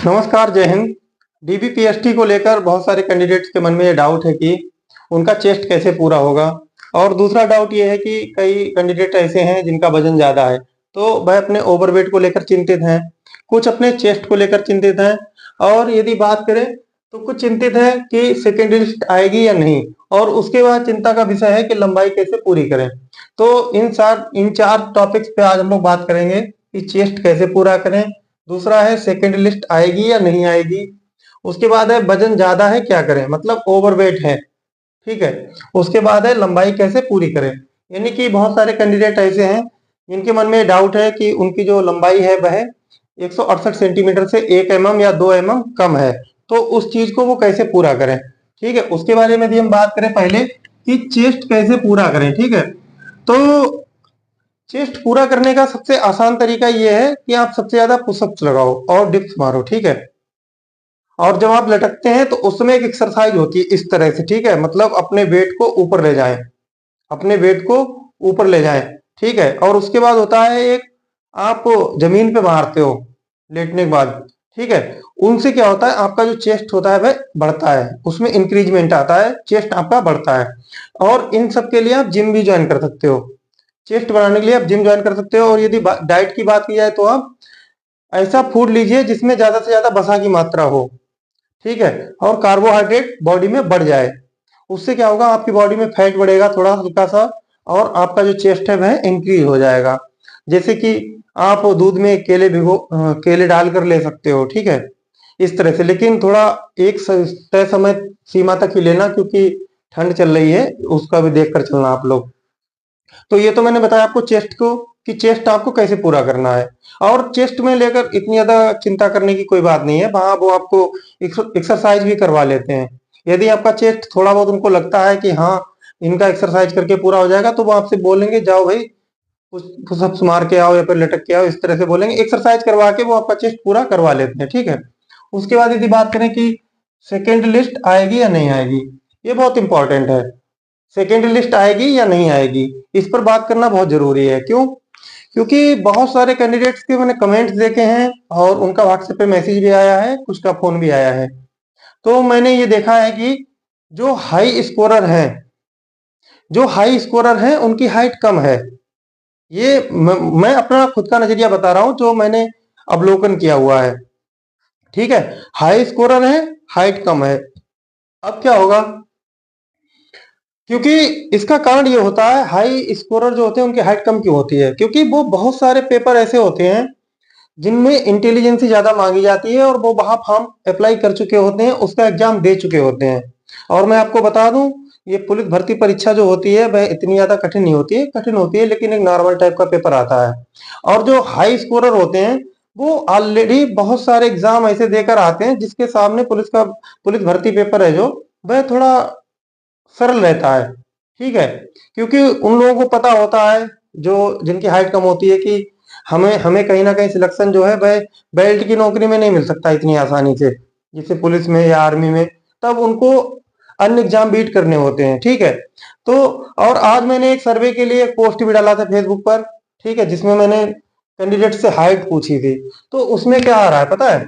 नमस्कार, जय हिंद। डीबीपीएसटी को लेकर बहुत सारे कैंडिडेट्स के मन में ये डाउट है कि उनका चेस्ट कैसे पूरा होगा। और दूसरा डाउट ये है कि कई कैंडिडेट ऐसे हैं जिनका वजन ज्यादा है, तो वह अपने ओवरवेट को लेकर चिंतित हैं, कुछ अपने चेस्ट को लेकर चिंतित हैं, और यदि बात करें तो कुछ चिंतित है कि सेकेंड लिस्ट आएगी या नहीं। और उसके बाद चिंता का विषय है कि लंबाई कैसे पूरी करें। तो इन चार टॉपिक्स पे आज हम लोग बात करेंगे कि चेस्ट कैसे पूरा करें, दूसरा है सेकेंड लिस्ट आएगी या नहीं आएगी, उसके बाद है वजन ज्यादा है क्या करें, मतलब ओवरवेट है, ठीक है। उसके बाद है लंबाई कैसे पूरी करें। यानी कि बहुत सारे कैंडिडेट ऐसे हैं जिनके मन में डाउट है कि उनकी जो लंबाई है वह 168 सेंटीमीटर से 1 mm या 2 mm कम है, तो उस चीज को वो कैसे पूरा करें, ठीक है। उसके बारे में भी हम बात करें पहले कि चेस्ट कैसे पूरा करें, ठीक है। तो चेस्ट पूरा करने का सबसे आसान तरीका यह है कि आप सबसे ज्यादा पुशअप्स लगाओ और डिप्स मारो, ठीक है। और जब आप लटकते हैं तो उसमें एक एक्सरसाइज होती है इस तरह से, ठीक है, मतलब अपने वेट को ऊपर ले जाएं, अपने वेट को ऊपर ले जाएं, ठीक है। और उसके बाद होता है एक, आप जमीन पे मारते हो लेटने के बाद, ठीक है। उनसे क्या होता है, आपका जो चेस्ट होता है वह बढ़ता है, उसमें इंक्रीजमेंट आता है, चेस्ट आपका बढ़ता है। और इन सब के लिए आप जिम भी ज्वाइन कर सकते हो, चेस्ट बढ़ाने के लिए आप जिम ज्वाइन कर सकते हो। और यदि डाइट की बात की जाए तो आप ऐसा फूड लीजिए जिसमें ज्यादा से ज्यादा वसा की मात्रा हो, ठीक है, और कार्बोहाइड्रेट बॉडी में बढ़ जाए। उससे क्या होगा, आपकी बॉडी में फैट बढ़ेगा थोड़ा हल्का सा, और आपका जो चेस्ट है वह इंक्रीज हो जाएगा। जैसे कि आप दूध में केले डालकर ले सकते हो, ठीक है, इस तरह से। लेकिन थोड़ा एक तय समय सीमा तक ही लेना, क्योंकि ठंड चल रही है, उसका भी देख कर चलना आप लोग। तो ये तो मैंने बताया आपको चेस्ट को, कि चेस्ट आपको कैसे पूरा करना है। और चेस्ट में लेकर इतनी ज्यादा चिंता करने की कोई बात नहीं है, वहां वो आपको एक्सरसाइज भी करवा लेते हैं। यदि आपका चेस्ट थोड़ा बहुत उनको लगता है कि हाँ इनका एक्सरसाइज करके पूरा हो जाएगा, तो वो आपसे बोलेंगे जाओ भाई पुशअप्स मार के आओ या फिर लटक के आओ, इस तरह से बोलेंगे, एक्सरसाइज करवा के वो आपका चेस्ट पूरा करवा लेते हैं, ठीक है। उसके बाद यदि बात करें कि सेकेंड लिस्ट आएगी या नहीं आएगी, ये बहुत इंपॉर्टेंट है। सेकेंड लिस्ट आएगी या नहीं आएगी, इस पर बात करना बहुत जरूरी है। क्यों? क्योंकि बहुत सारे कैंडिडेट्स के मैंने कमेंट्स देखे हैं, और उनका व्हाट्सएप पे मैसेज भी आया है, कुछ का फोन भी आया है। तो मैंने ये देखा है कि जो हाई स्कोरर हैं, जो हाई स्कोरर हैं उनकी हाइट कम है। ये मैं अपना खुद का नजरिया बता रहा हूं, जो मैंने अवलोकन किया हुआ है, ठीक है। हाई स्कोरर है, हाइट कम है। अब क्या होगा, क्योंकि इसका कारण ये होता है, हाई स्कोरर जो होते हैं उनकी हाइट कम क्यों होती है, क्योंकि वो बहुत सारे पेपर ऐसे होते हैं जिनमें इंटेलिजेंसी ज्यादा मांगी जाती है, और वो वहां फॉर्म अप्लाई कर चुके होते हैं, उसका एग्जाम दे चुके होते हैं। और मैं आपको बता दूं, ये पुलिस भर्ती परीक्षा जो होती है वह इतनी ज्यादा कठिन नहीं होती है, कठिन होती है लेकिन एक नॉर्मल टाइप का पेपर आता है। और जो हाई स्कोरर होते हैं वो ऑलरेडी बहुत सारे एग्जाम ऐसे देकर आते हैं जिसके सामने पुलिस भर्ती पेपर है जो, वह थोड़ा सरल रहता है, ठीक है। क्योंकि उन लोगों को पता होता है, जो जिनकी हाइट कम होती है, कि हमें हमें कहीं ना कहीं सिलेक्शन जो है वह बेल्ट की नौकरी में नहीं मिल सकता इतनी आसानी से, जैसे पुलिस में या आर्मी में। तब उनको अन्य एग्जाम बीट करने होते हैं, ठीक है। तो और आज मैंने एक सर्वे के लिए एक पोस्ट भी डाला था फेसबुक पर, ठीक है, जिसमें मैंने कैंडिडेट से हाइट पूछी थी। तो उसमें क्या आ रहा है पता है,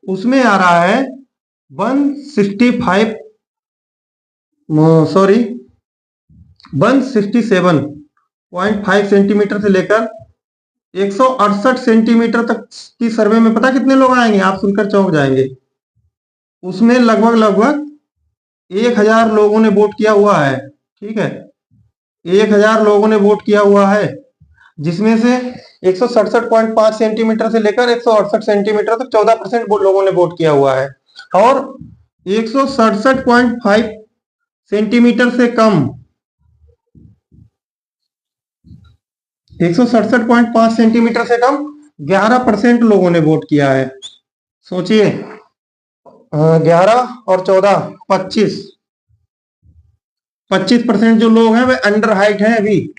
उसमें आ रहा है 165, सॉरी 167.5 सेंटीमीटर से लेकर 168 सेंटीमीटर तक की सर्वे में पता कितने लोग आएंगे, आप सुनकर चौंक जाएंगे। उसमें लगभग लगभग 1000 लोगों ने वोट किया हुआ है, ठीक है, 1000 लोगों ने वोट किया हुआ है, जिसमें से 167.5 सेंटीमीटर से लेकर 168 सेंटीमीटर तक 14% लोगों ने वोट किया हुआ है। और 167.5 सेंटीमीटर से कम, 167.5 सेंटीमीटर से कम 11% लोगों ने वोट किया है। सोचिए, 11 और 14, 25% जो लोग हैं वे अंडर हाइट हैं अभी।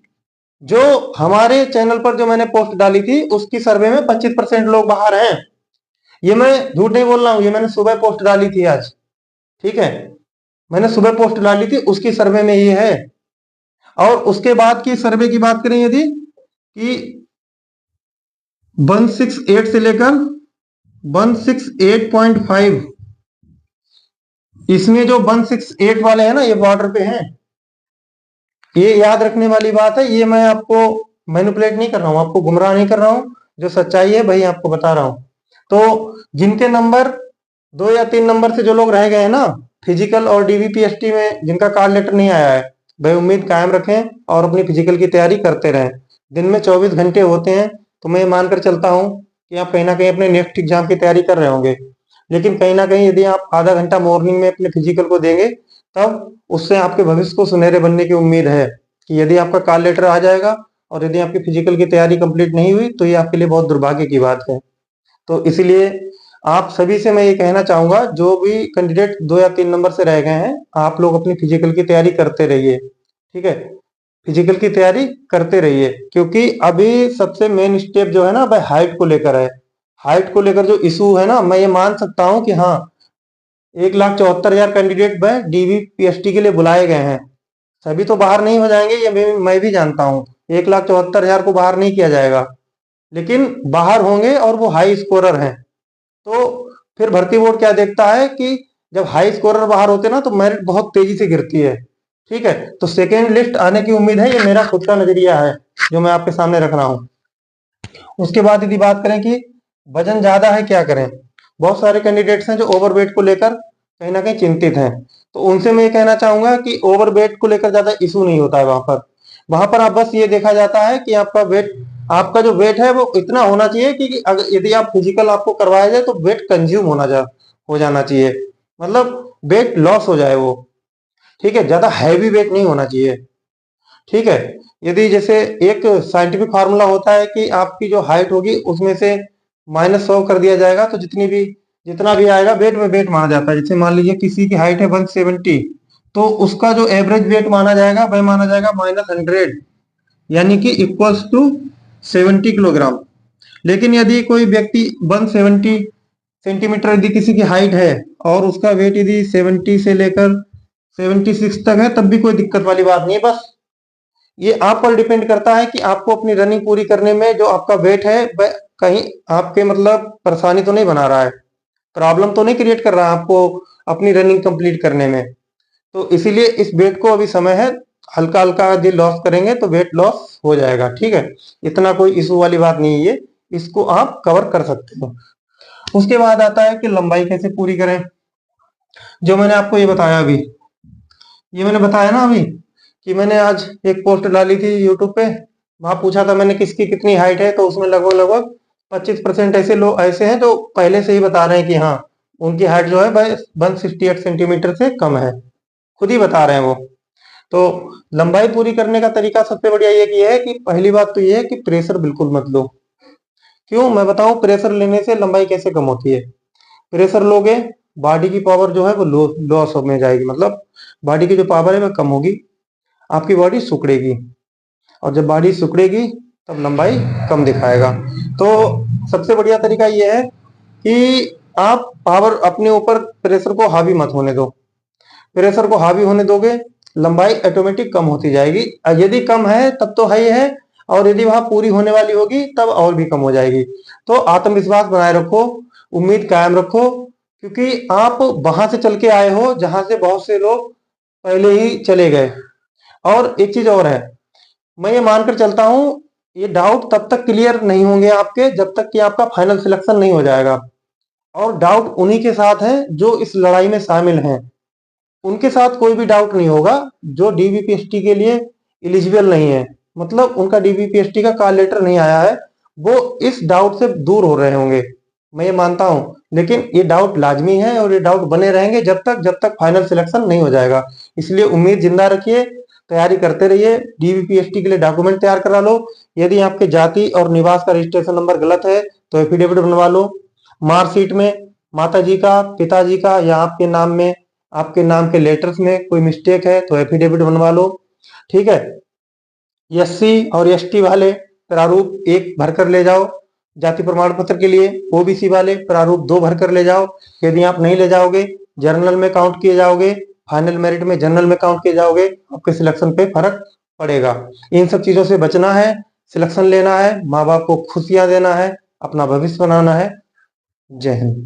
जो हमारे चैनल पर जो मैंने पोस्ट डाली थी उसकी सर्वे में 25% लोग बाहर हैं। ये मैं झूठ नहीं बोल रहा हूं, ये मैंने सुबह पोस्ट डाली थी आज, ठीक है, मैंने सुबह पोस्ट डाली थी, उसकी सर्वे में ये है। और उसके बाद की सर्वे की बात करें यदि, कि 168 से लेकर 168.5, इसमें जो 168 वाले हैं ना, ये बॉर्डर पे हैं। ये याद रखने वाली बात है, ये मैं आपको मैनिपुलेट नहीं कर रहा हूँ, आपको गुमराह नहीं कर रहा हूँ, जो सच्चाई है वही आपको बता रहा हूँ। तो जिनके नंबर 2 या 3 नंबर से जो लोग रह गए हैं ना फिजिकल और डीवीपीएसटी में, जिनका कॉल लेटर नहीं आया है, भाई उम्मीद कायम रखें और अपनी फिजिकल की तैयारी करते रहें। दिन में 24 घंटे होते हैं, तो मैं मानकर चलता हूँ कि आप कहीं ना कहीं अपने नेक्स्ट एग्जाम की तैयारी कर रहे होंगे। लेकिन कहीं ना कहीं यदि आप आधा घंटा मॉर्निंग में अपने फिजिकल को देंगे, तब उससे आपके भविष्य को सुनहरे बनने की उम्मीद है कि यदि आपका कॉल लेटर आ जाएगा और यदि आपकी फिजिकल की तैयारी कंप्लीट नहीं हुई तो ये आपके लिए बहुत दुर्भाग्य की बात है। तो इसलिए आप सभी से मैं ये कहना चाहूंगा, जो भी कैंडिडेट 2 या 3 नंबर से रह गए हैं, आप लोग अपनी फिजिकल की तैयारी करते रहिए। ठीक है, फिजिकल की तैयारी करते रहिए, क्योंकि अभी सबसे मेन स्टेप जो है ना भाई हाइट को लेकर है। हाइट को लेकर जो इशू है ना, मैं ये मान सकता हूँ कि हाँ 1,74,000 कैंडिडेट वह डीवीपीएसटी के लिए बुलाए गए हैं। सभी तो बाहर नहीं हो जाएंगे, ये मैं भी जानता हूँ। 1,74,000 को बाहर नहीं किया जाएगा, लेकिन बाहर होंगे और वो हाई स्कोरर हैं। तो फिर भर्ती बोर्ड क्या देखता है कि जब हाई स्कोरर बाहर होते हैं ना, तो मेरिट बहुत तेजी से गिरती है। ठीक है, तो सेकेंड लिस्ट आने की उम्मीद है, ये मेरा खुद का नजरिया है जो मैं आपके सामने रख रहा हूँ। उसके बाद यदि बात करें कि वजन ज्यादा है क्या करें, बहुत सारे कैंडिडेट्स हैं जो ओवरवेट को लेकर कहीं ना कहीं चिंतित हैं। तो उनसे मैं ये कहना चाहूंगा कि ओवरवेट को लेकर ज्यादा इशू नहीं होता है वहां पर आप बस ये देखा जाता है कि आपका जो वेट है वो इतना होना चाहिए कि अगर यदि आप फिजिकल आपको करवाया जाए तो वेट कंज्यूम हो जाना चाहिए, मतलब वेट लॉस हो जाए वो। ठीक है, ज्यादा हैवी वेट नहीं होना चाहिए। ठीक है, यदि जैसे एक साइंटिफिक फार्मूला होता है कि आपकी जो हाइट होगी उसमें से -100 कर दिया जाएगा, तो जितना भी आएगा वेट में वेट माना जाता है। जैसे मान लीजिए किसी की हाइट है 170, तो उसका जो एवरेज वेट माना जाएगा वह माना जाएगा -100, यानी कि इक्वल्स टू 70 किलोग्राम। लेकिन यदि कोई व्यक्ति 170 सेंटीमीटर यदि किसी की हाइट है और उसका वेट यदि 70 से लेकर 76 तक है, तब भी कोई दिक्कत वाली बात नहीं है। बस ये आप पर डिपेंड करता है कि आपको अपनी रनिंग पूरी करने में जो आपका वेट है वह कहीं आपके मतलब परेशानी तो नहीं बना रहा है, प्रॉब्लम तो नहीं क्रिएट कर रहा है आपको अपनी रनिंग कंप्लीट करने में। तो इसीलिए इस वेट को अभी समय है, हल्का हल्का यदि लॉस करेंगे तो वेट लॉस हो जाएगा। ठीक है, इतना कोई इशू वाली बात नहीं है ये, इसको आप कवर कर सकते हो। उसके बाद आता है कि लंबाई कैसे पूरी करें, जो मैंने आपको ये बताया अभी, ये मैंने बताया ना अभी कि मैंने आज एक पोस्ट डाली थी यूट्यूब पे। वहां पूछा था मैंने किसकी कितनी हाइट है, तो उसमें लगभग लगभग 25% ऐसे लोग ऐसे हैं जो पहले से ही बता रहे हैं कि हाँ उनकी हाइट जो है 168 सेंटीमीटर से कम है, खुद ही बता रहे हैं वो। तो लंबाई पूरी करने का तरीका सबसे बढ़िया ये है कि पहली बात तो ये है कि प्रेशर बिल्कुल मत लो। क्यों, मैं बताऊं प्रेशर लेने से लंबाई कैसे कम होती है। प्रेशर लोगे, बॉडी की पावर जो है वो लॉस होने जाएगी, मतलब बॉडी की जो पावर है वह कम होगी, आपकी बॉडी सिकुड़ेगी, और जब बॉडी सिकुड़ेगी तब लंबाई कम दिखाएगा। तो सबसे बढ़िया तरीका यह है कि आप पावर अपने ऊपर प्रेशर को हावी मत होने दो। प्रेशर को हावी होने दोगे, लंबाई ऑटोमेटिक कम होती जाएगी। यदि कम है तब तो हाई है, और यदि वहां पूरी होने वाली होगी तब और भी कम हो जाएगी। तो आत्मविश्वास बनाए रखो, उम्मीद कायम रखो, क्योंकि आप वहां से चल के आए हो जहां से बहुत से लोग पहले ही चले गए। और एक चीज और है, मैं ये मानकर चलता हूं, ये डाउट तब तक क्लियर नहीं होंगे आपके जब तक कि आपका फाइनल सिलेक्शन नहीं हो जाएगा। और डाउट उन्हीं के साथ है जो इस लड़ाई में शामिल हैं, उनके साथ कोई भी डाउट नहीं होगा जो डीबीपीएसटी के लिए एलिजिबल नहीं है, मतलब उनका डीबीपीएसटी का कॉल लेटर नहीं आया है, वो इस डाउट से दूर हो रहे होंगे, मैं ये मानता हूं। लेकिन ये डाउट लाजमी है और ये डाउट बने रहेंगे जब तक फाइनल सिलेक्शन नहीं हो जाएगा। इसलिए उम्मीद जिंदा रखिए, तैयारी करते रहिए, डीबीपीएसटी के लिए डॉक्यूमेंट तैयार करा लो। यदि आपके जाति और निवास का रजिस्ट्रेशन नंबर गलत है तो एफिडेविट बनवा लो। मार्कशीट में माता जी का, पिताजी का या आपके नाम के लेटर्स में कोई मिस्टेक है तो एफिडेविट बनवा लो। ठीक है, एससी और एसटी वाले प्रारूप 1 भरकर ले जाओ जाति प्रमाण पत्र के लिए, ओबीसी वाले प्रारूप 2 भरकर ले जाओ। यदि आप नहीं ले जाओगे, जर्नल में काउंट किए जाओगे, फाइनल मेरिट में जनरल में काउंट किए जाओगे, आपके सिलेक्शन पे फर्क पड़ेगा। इन सब चीजों से बचना है, सिलेक्शन लेना है, माँ बाप को खुशियां देना है, अपना भविष्य बनाना है। जय हिंद।